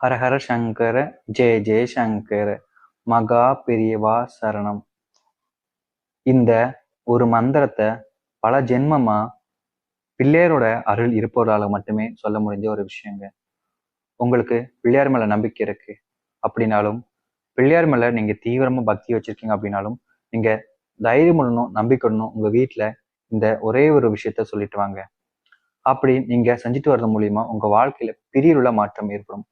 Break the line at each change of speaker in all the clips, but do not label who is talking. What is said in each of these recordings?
ஹரஹர சங்கர, ஜெய ஜெய சங்கர, மகா பெரியவா சரணம். இந்த ஒரு மந்திரத்தை பல ஜென்மமா பிள்ளையாரோட அருள் இருப்பவரால மட்டுமே சொல்ல முடிஞ்ச ஒரு விஷயங்க. உங்களுக்கு பிள்ளையார் மேல நம்பிக்கை இருக்கு அப்படின்னாலும், பிள்ளையார் மேல நீங்க தீவிரமா பக்தி வச்சிருக்கீங்க அப்படின்னாலும், நீங்க தைரியம் பண்ணணும், நம்பிக்கணும். உங்க வீட்டுல இந்த ஒரே ஒரு விஷயத்த சொல்லிட்டு வாங்க. அப்படி நீங்க செஞ்சுட்டு வர்றது மூலியமா உங்க வாழ்க்கையில பெரிய மாற்றம் ஏற்படும்.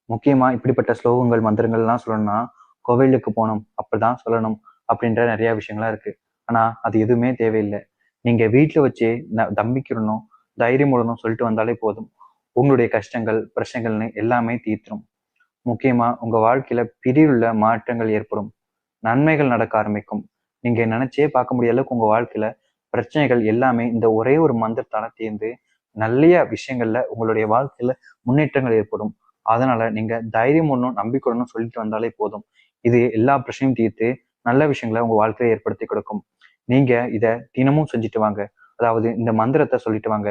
முக்கியமா இப்படிப்பட்ட ஸ்லோகங்கள் மந்திரங்கள்லாம் சொல்லணும்னா கோவிலுக்கு போகணும் அப்படிதான் சொல்லணும் அப்படின்ற நிறைய விஷயங்கள்லாம் இருக்கு. ஆனா அது எதுவுமே தேவையில்லை. நீங்க வீட்டுல வச்சே தம்பிக்கிடணும், தைரியம் விடணும் சொல்லிட்டு வந்தாலே போதும். உங்களுடைய கஷ்டங்கள் பிரச்சனைகள்னு எல்லாமே தீர்த்துரும். முக்கியமா உங்க வாழ்க்கையில பிரிவுள்ள மாற்றங்கள் ஏற்படும். நன்மைகள் நடக்க ஆரம்பிக்கும். நீங்க நினைச்சே பார்க்க முடியாத அளவுக்கு உங்க வாழ்க்கையில பிரச்சனைகள் எல்லாமே இந்த ஒரே ஒரு மந்திரத்தால தீர்ந்து நல்ல விஷயங்கள்ல உங்களுடைய வாழ்க்கையில முன்னேற்றங்கள் ஏற்படும். அதனால நீங்க தைரியம் ஒன்றும் நம்பிக்கை ஒன்றும் சொல்லிட்டு வந்தாலே போதும். இது எல்லா பிரச்சனையும் தீர்த்து நல்ல விஷயங்களை உங்க வாழ்க்கையை ஏற்படுத்தி கொடுக்கும். நீங்க இத தினமும் செஞ்சுட்டு வாங்க. அதாவது இந்த மந்திரத்தை சொல்லிட்டு வாங்க.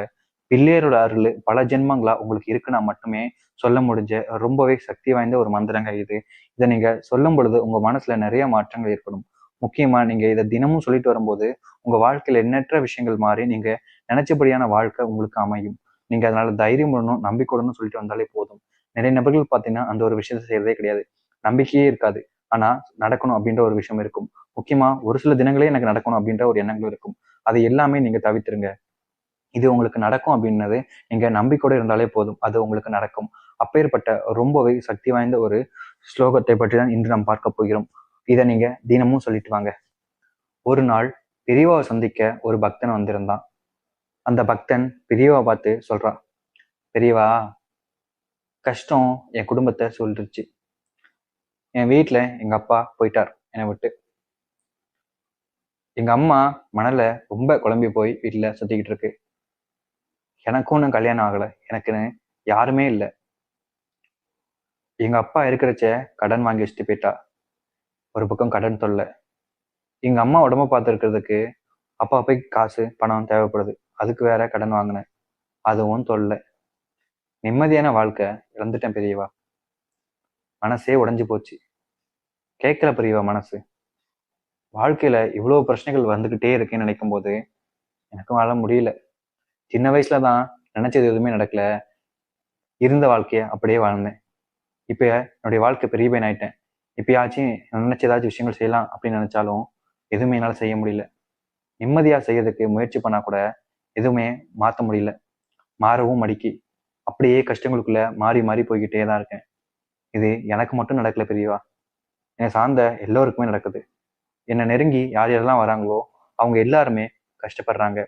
பிள்ளையரோட அருள் பல ஜென்மங்களா உங்களுக்கு இருக்குன்னா மட்டுமே சொல்ல முடிஞ்ச ரொம்பவே சக்தி வாய்ந்த ஒரு மந்திரங்க இது. இதை நீங்க சொல்லும் பொழுது உங்க மனசுல நிறைய மாற்றங்கள் ஏற்படும். முக்கியமா நீங்க இதை தினமும் சொல்லிட்டு வரும்போது உங்க வாழ்க்கையில எண்ணற்ற விஷயங்கள் மாறி நீங்க நினைச்சபடியான வாழ்க்கை உங்களுக்கு அமையும். நீங்க அதனால தைரியம் விடணும், நம்பிக்கையுடனும் சொல்லிட்டு வந்தாலே போதும். நிறைய நபர்கள் பார்த்தீங்கன்னா அந்த ஒரு விஷயத்த செய்யறதே கிடையாது. நம்பிக்கையே இருக்காது. ஆனா நடக்கணும் அப்படின்ற ஒரு விஷயம் இருக்கும். முக்கியமா ஒரு சில தினங்களே எனக்கு நடக்கணும் அப்படின்ற ஒரு எண்ணங்கள் இருக்கும். அது எல்லாமே நீங்க தவிர்த்துருங்க. இது உங்களுக்கு நடக்கும் அப்படின்னது நீங்க நம்பிக்கையோட இருந்தாலே போதும். அது உங்களுக்கு நடக்கும். அப்பேற்பட்ட ரொம்பவே சக்தி வாய்ந்த ஒரு ஸ்லோகத்தை பற்றி தான் இன்று நாம் பார்க்க போகிறோம். இதை நீங்க தினமும் சொல்லிட்டு வாங்க. ஒரு நாள் பெரியவாவை சந்திக்க ஒரு பக்தன் வந்திருந்தான். அந்த பக்தன் பெரியவா பார்த்து சொல்றான், பெரியவா, கஷ்டம் என் குடும்பத்தை சொல்லிருச்சு. என் வீட்டுல எங்க அப்பா போயிட்டார் என்னை விட்டு. எங்க அம்மா மணல ரொம்ப குழம்பி போய் வீட்டுல சுத்திக்கிட்டு இருக்கு. எனக்கும் இன்னும் கல்யாணம் ஆகல. எனக்குன்னு யாருமே இல்லை. எங்க அப்பா இருக்கிறச்ச கடன் வாங்கி வச்சுட்டு போயிட்டா. ஒரு பக்கம் கடன் தொல்லை. எங்க அம்மா உடம்ப பார்த்துருக்கிறதுக்கு அப்பா போய் காசு பணம் தேவைப்படுது. அதுக்கு வேற கடன் வாங்கினேன். அதுவும் தொல்லை. நிம்மதியான வாழ்க்கை இழந்துட்டேன் பெரியவா. மனசே உடைஞ்சு போச்சு. கேட்கல பெரியவா மனசு. வாழ்க்கையில இவ்வளவு பிரச்சனைகள் வந்துகிட்டே இருக்கேன்னு நினைக்கும் போது எனக்கும் வாழ முடியல. சின்ன வயசுலதான் நினைச்சது எதுவுமே நடக்கல. இருந்த வாழ்க்கைய அப்படியே வாழ்ந்தேன். இப்ப என்னுடைய வாழ்க்கை பெரிய பையன் ஆயிட்டேன். இப்பயாச்சும் நினைச்ச ஏதாச்சும் விஷயங்கள் செய்யலாம் அப்படின்னு நினைச்சாலும் எதுவுமே என்னால செய்ய முடியல. நிம்மதியா செய்யறதுக்கு முயற்சி பண்ணா கூட எதுவுமே மாத்த முடியல. மாறவும் மடிக்கி அப்படியே கஷ்டங்களுக்குள்ள மாறி மாறி போய்கிட்டே தான் இருக்கேன். இது எனக்கு மட்டும் நடக்கல பெரியவா. என்னை சார்ந்த எல்லோருக்குமே நடக்குது. என்னை நெருங்கி யார் யாரெல்லாம் வராங்களோ அவங்க எல்லாருமே கஷ்டப்படுறாங்க.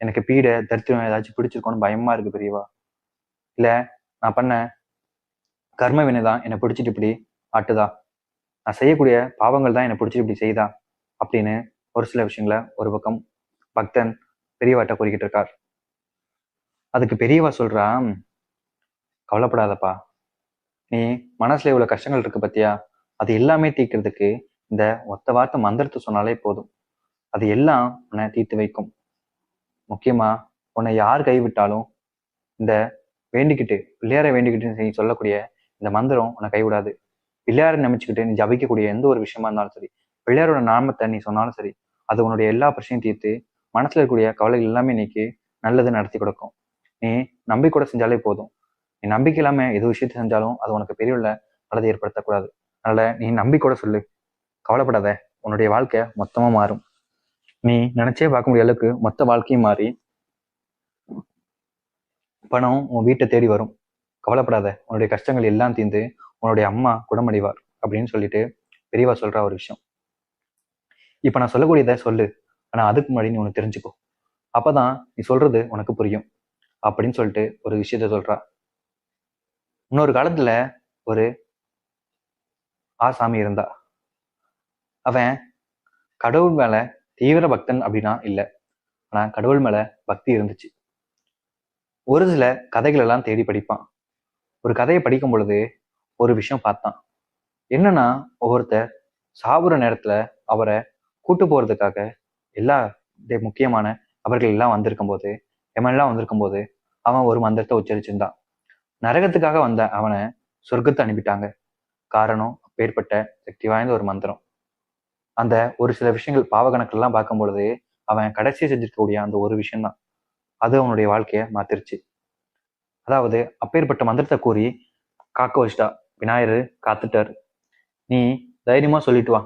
எனக்கு பீடை தரித்திரம் ஏதாச்சும் பிடிச்சிருக்கோன்னு பயமா இருக்கு பெரியவா. இல்ல நான் பண்ண கர்ம வினை தான் என்னை பிடிச்சிட்டு இப்படி ஆட்டுதா, நான் செய்யக்கூடிய பாவங்கள் தான் என்னை பிடிச்சிட்டு இப்படி செய்தா அப்படின்னு ஒரு சில விஷயங்களை ஒரு பக்கம் பக்தன் பெரியவாட்ட கூறிக்கிட்டு இருக்கார். அதுக்கு பெரியவா சொல்றா, கவலைப்படாதப்பா. நீ மனசுல இவ்வளவு கஷ்டங்கள் இருக்கு பத்தியா, அது எல்லாமே தீர்க்கிறதுக்கு இந்த ஒத்த வார்த்தை மந்திரத்தை சொன்னாலே போதும். அது எல்லாம் உன்னை தீர்த்து வைக்கும். முக்கியமா உன்னை யார் கைவிட்டாலும் இந்த வேண்டிக்கிட்டு பிள்ளையாரை வேண்டிக்கிட்டு நீ சொல்லக்கூடிய இந்த மந்திரம் உன்னை கைவிடாது. பிள்ளையாரை நினைச்சுக்கிட்டு நீ ஜபிக்கக்கூடிய எந்த ஒரு விஷயமா இருந்தாலும் சரி, பிள்ளையாரோட நாமத்தை நீ சொன்னாலும் சரி, அது உன்னுடைய எல்லா பிரச்சனையும் தீர்த்து மனசுல இருக்கக்கூடிய கவலைகள் எல்லாமே நீக்கி நல்லது நடத்தி கொடுக்கும். நீ நம்பிக்கையோட செஞ்சாலே போதும். நீ நம்பிக்கை இல்லாம எது விஷயத்தை செஞ்சாலும் அது உனக்கு பெரிய நல்லதை ஏற்படுத்தக்கூடாது. அதனால நீ நம்பிக்கையோட சொல்லு, கவலைப்படாத. உன்னுடைய வாழ்க்கை மொத்தமா மாறும். நீ நினைச்சே பார்க்க முடிய அளவுக்கு மொத்த வாழ்க்கையும் மாறி பணம் உன் வீட்டை தேடி வரும். கவலைப்படாத, உன்னுடைய கஷ்டங்கள் எல்லாம் தீர்ந்து உன்னுடைய அம்மா குணமடைவார் அப்படின்னு சொல்லிட்டு பெரியவா சொல்ற ஒரு விஷயம். இப்ப நான் சொல்லக்கூடியதை சொல்லு. ஆனா அதுக்கு முன்னாடி நீ ஒண்ணு தெரிஞ்சுக்கோ. அப்பதான் நீ சொல்றது உனக்கு புரியும் அப்படின்னு சொல்லிட்டு ஒரு விஷயத்த சொல்றா. இன்னொரு காலத்துல ஒரு ஆசாமி இருந்தா. அவன் கடவுள் மேல தீவிர பக்தன் அப்படின்னா இல்ல. ஆனா கடவுள் மேல பக்தி இருந்துச்சு. ஒரு சில கதைகள் எல்லாம் தேடி படிப்பான். ஒரு கதையை படிக்கும் பொழுது ஒரு விஷயம் பார்த்தான். என்னன்னா, ஒவ்வொருத்தர் சாகுற நேரத்துல அவரை கூட்டு போறதுக்காக எல்லா முக்கியமான அவர்கள் எல்லாம் வந்திருக்கும் போது, எல்லாம் வந்திருக்கும் போது அவன் ஒரு மந்திரத்தை உச்சரிச்சிருந்தான். நரகத்துக்காக வந்த அவனை சொர்க்கத்தை அனுப்பிட்டாங்க. காரணம் அப்பேற்பட்ட சக்தி வாய்ந்த ஒரு மந்திரம். அந்த ஒரு சில விஷயங்கள் பாவ கணக்கெல்லாம் பார்க்கும் பொழுது அவன் கடைசியா செஞ்சிருக்கக்கூடிய அந்த ஒரு விஷயம்தான் அது அவனுடைய வாழ்க்கைய மாத்திருச்சு. அதாவது அப்பேற்பட்ட மந்திரத்தை கூறி காக்க வச்சுட்டா. விநாயகர் காத்துட்டாரு. நீ தைரியமா சொல்லிட்டு வா,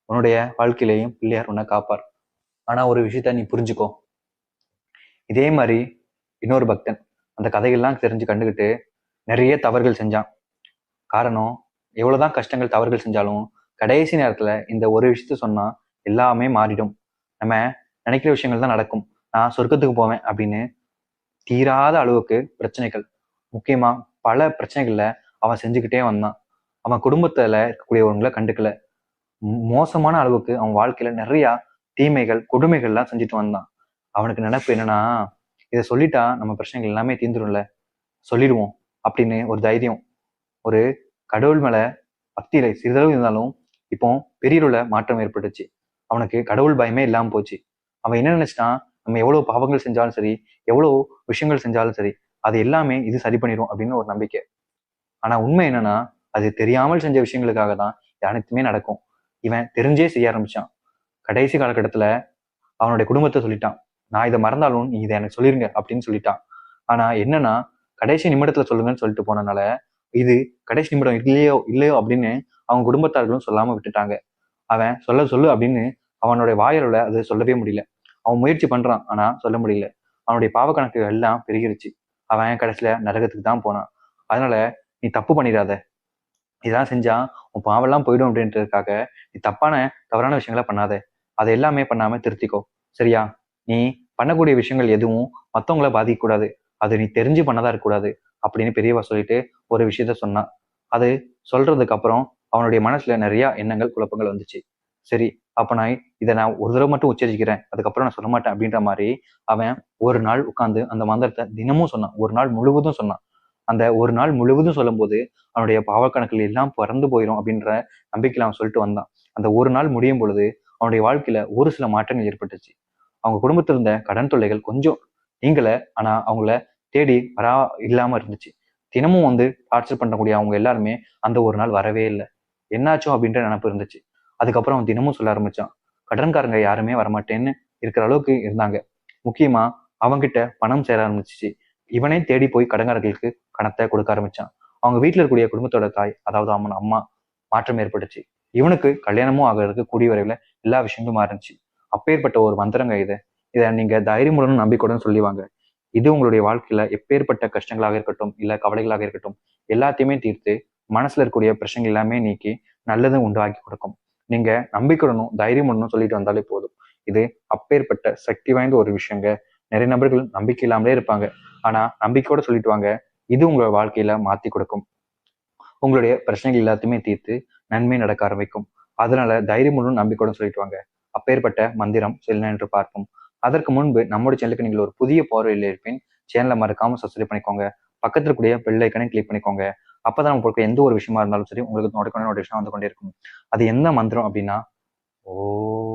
உன்னுடைய வாழ்க்கையிலையும் பிள்ளையார் உன்னை காப்பார். ஆனா ஒரு விஷயத்த நீ புரிஞ்சுக்கோ. இதே மாதிரி இன்னொரு பக்தன் அந்த கதைகள்லாம் தெரிஞ்சு கண்டுகிட்டு நிறைய தவறுகள் செஞ்சான். காரணம், எவ்வளவுதான் கஷ்டங்கள் தவறுகள் செஞ்சாலும் கடைசி நேரத்துல இந்த ஒரு விஷயத்த சொன்னா எல்லாமே மாறிடும். நம்ம நினைக்கிற விஷயங்கள் தான் நடக்கும். நான் சொர்க்கத்துக்கு போவேன் அப்படின்னு தீராத அளவுக்கு பிரச்சனைகள், முக்கியமா பல பிரச்சனைகள்ல அவன் செஞ்சுக்கிட்டே வந்தான். அவன் குடும்பத்துல இருக்கக்கூடியவங்களை கண்டுக்கல. மோசமான அளவுக்கு அவன் வாழ்க்கையில நிறைய தீமைகள் கொடுமைகள்லாம் செஞ்சுட்டு வந்தான். அவனுக்கு நினைப்பு என்னன்னா, இதை சொல்லிட்டா நம்ம பிரச்சனைகள் எல்லாமே தீந்துரும்ல, சொல்லிடுவோம் அப்படின்னு ஒரு தைரியம். ஒரு கடவுள் மேல பக்தியில சிறிதளவு இருந்தாலும் இப்போ பெரியளவுல மாற்றம் ஏற்பட்டுச்சு. அவனுக்கு கடவுள் பயமே இல்லாம போச்சு. அவன் என்ன நினைச்சிட்டான், நம்ம எவ்வளவு பாவங்கள் செஞ்சாலும் சரி, எவ்வளவு விஷயங்கள் செஞ்சாலும் சரி, அது எல்லாமே இது சரி பண்ணிடும் அப்படின்னு ஒரு நம்பிக்கை. ஆனா உண்மை என்னன்னா, அது தெரியாமல் செஞ்ச விஷயங்களுக்காக தான் அனைத்துமே நடக்கும். இவன் தெரிஞ்சே செய்ய ஆரம்பிச்சான். கடைசி காலகட்டத்துல அவனுடைய குடும்பத்தை சொல்லிட்டான், நான் இதை மறந்தாலும் நீ இதை எனக்கு சொல்லிருங்க அப்படின்னு சொல்லிட்டான். ஆனா என்னன்னா, கடைசி நிமிடத்துல சொல்லுங்கன்னு சொல்லிட்டு போனனால இது கடைசி நிமிடம் இல்லையோ இல்லையோ அப்படின்னு அவங்க குடும்பத்தார்களும் சொல்லாம விட்டுட்டாங்க. அவன் சொல்ல சொல்லு அப்படின்னு அவனுடைய வாயில அது சொல்லவே முடியல. அவன் முயற்சி பண்றான், ஆனா சொல்ல முடியல. அவனுடைய பாவ கணக்குகள் எல்லாம் பெருகிருச்சு. அவன் கடைசியில நரகத்துக்கு தான் போனான். அதனால நீ தப்பு பண்ணிடாத, இதெல்லாம் செஞ்சா உன் பாவெல்லாம் போயிடும் அப்படின்றதுக்காக நீ தவறான விஷயங்களை பண்ணாத. அதை எல்லாமே பண்ணாம திருத்திக்கோ, சரியா? நீ பண்ணக்கூடிய விஷயங்கள் எதுவும் மத்தவங்கள பாதிக்கக்கூடாது, அது நீ தெரிஞ்சு பண்ணதா இருக்கக்கூடாது அப்படின்னு பெரியவா சொல்லிட்டு ஒரு விஷயத்த சொன்னான். அது சொல்றதுக்கு அப்புறம் அவனுடைய மனசுல நிறைய எண்ணங்கள் குழப்பங்கள் வந்துச்சு. சரி, அப்ப நான் ஒரு தடவை மட்டும் உச்சரிக்கிறேன், அதுக்கப்புறம் நான் சொல்ல மாட்டேன் அப்படின்ற மாதிரி அவன் ஒரு நாள் உட்கார்ந்து அந்த மந்திரத்தை தினமும் சொன்னான். ஒரு நாள் முழுவதும் சொன்னான். அந்த ஒரு நாள் முழுவதும் சொல்லும் போது அவனுடைய பாவக்கணக்குகள் எல்லாம் பறந்து போயிடும் அப்படின்ற நம்பிக்கையில அவன் சொல்லிட்டு வந்தான். அந்த ஒரு நாள் முடியும் பொழுது அவனுடைய வாழ்க்கையில ஒரு சில மாற்றங்கள் ஏற்பட்டுச்சு. அவங்க குடும்பத்துல இருந்த கடன் தொல்லைகள் கொஞ்சம் நீங்கள, ஆனா அவங்கள தேடி இல்லாம இருந்துச்சு. தினமும் வந்து டார்ச்சர் பண்ணக்கூடிய அவங்க எல்லாருமே அந்த ஒரு நாள் வரவே இல்லை. என்னாச்சோ அப்படின்ற நினப்பு இருந்துச்சு. அதுக்கப்புறம் அவன் தினமும் சொல்ல ஆரம்பிச்சான், கடன்காரங்க யாருமே வரமாட்டேன்னு இருக்கிற அளவுக்கு இருந்தாங்க. முக்கியமா அவங்கிட்ட பணம் சேர ஆரம்பிச்சிச்சு. இவனே தேடி போய் கடன்காரர்களுக்கு பணத்தை கொடுக்க ஆரம்பிச்சான். அவங்க வீட்டுல இருக்கக்கூடிய குடும்பத்தோட தாய், அதாவது அவன் அம்மா, மாற்றம் ஏற்பட்டுச்சு. இவனுக்கு கல்யாணமும் ஆகிறதுக்கு கூடிய விரைவில் எல்லா விஷயங்களும் மாறிச்சு. அப்பேற்பட்ட ஒரு மந்திரங்க இது. இதை நீங்க தைரியமுடன் நம்பிக்கையுடன் சொல்லிவாங்க. இது உங்களுடைய வாழ்க்கையில எப்பேற்பட்ட கஷ்டங்களாக இருக்கட்டும், இல்ல கவலைகளாக இருக்கட்டும், எல்லாத்தையுமே தீர்த்து மனசுல இருக்கக்கூடிய பிரச்சனைகள் எல்லாமே நீக்கி நல்லதும் உண்டாக்கி கொடுக்கும். நீங்க நம்பிக்கையுடனும் தைரியமுடனும் சொல்லிட்டு வந்தாலே போதும். இது அப்பேற்பட்ட சக்தி வாய்ந்த ஒரு விஷயங்க. நிறைய நபர்கள் நம்பிக்கை இல்லாமலே இருப்பாங்க. ஆனா நம்பிக்கையோட சொல்லிட்டு வாங்க, இது உங்களோட வாழ்க்கையில மாத்தி கொடுக்கும். உங்களுடைய பிரச்சனைகள் எல்லாத்தையுமே தீர்த்து நன்மை நடக்க ஆரம்பிக்கும். அதனால தைரியமுடன் நம்பிக்கையுடன் சொல்லிட்டு வாங்க. அப்பேற்பட்ட மந்திரம் செல்ல என்று பார்ப்போம். அதற்கு முன்பு நம்முடைய சேனலுக்கு நீங்கள் ஒரு புதிய பார்வையில் இருப்பேன். சேனலை மறக்காம சப்ஸ்கிரைப் பண்ணிக்கோங்க. பக்கத்துல கூடிய பெல் ஐக்கனை கிளிக் பண்ணிக்கோங்க. அப்பதான் உங்களுக்கு எந்த ஒரு விஷயமா இருந்தாலும் சரி உங்களுக்கு நோட்டிஃபிகேஷன் வந்து கொண்டே இருக்கும். அது என்ன மந்திரம் அப்படின்னா, ஓம்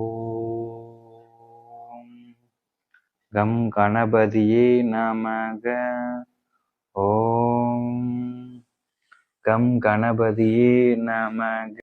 கம் கணபதியே நமக. ஓம் கம் கணபதியே நமக.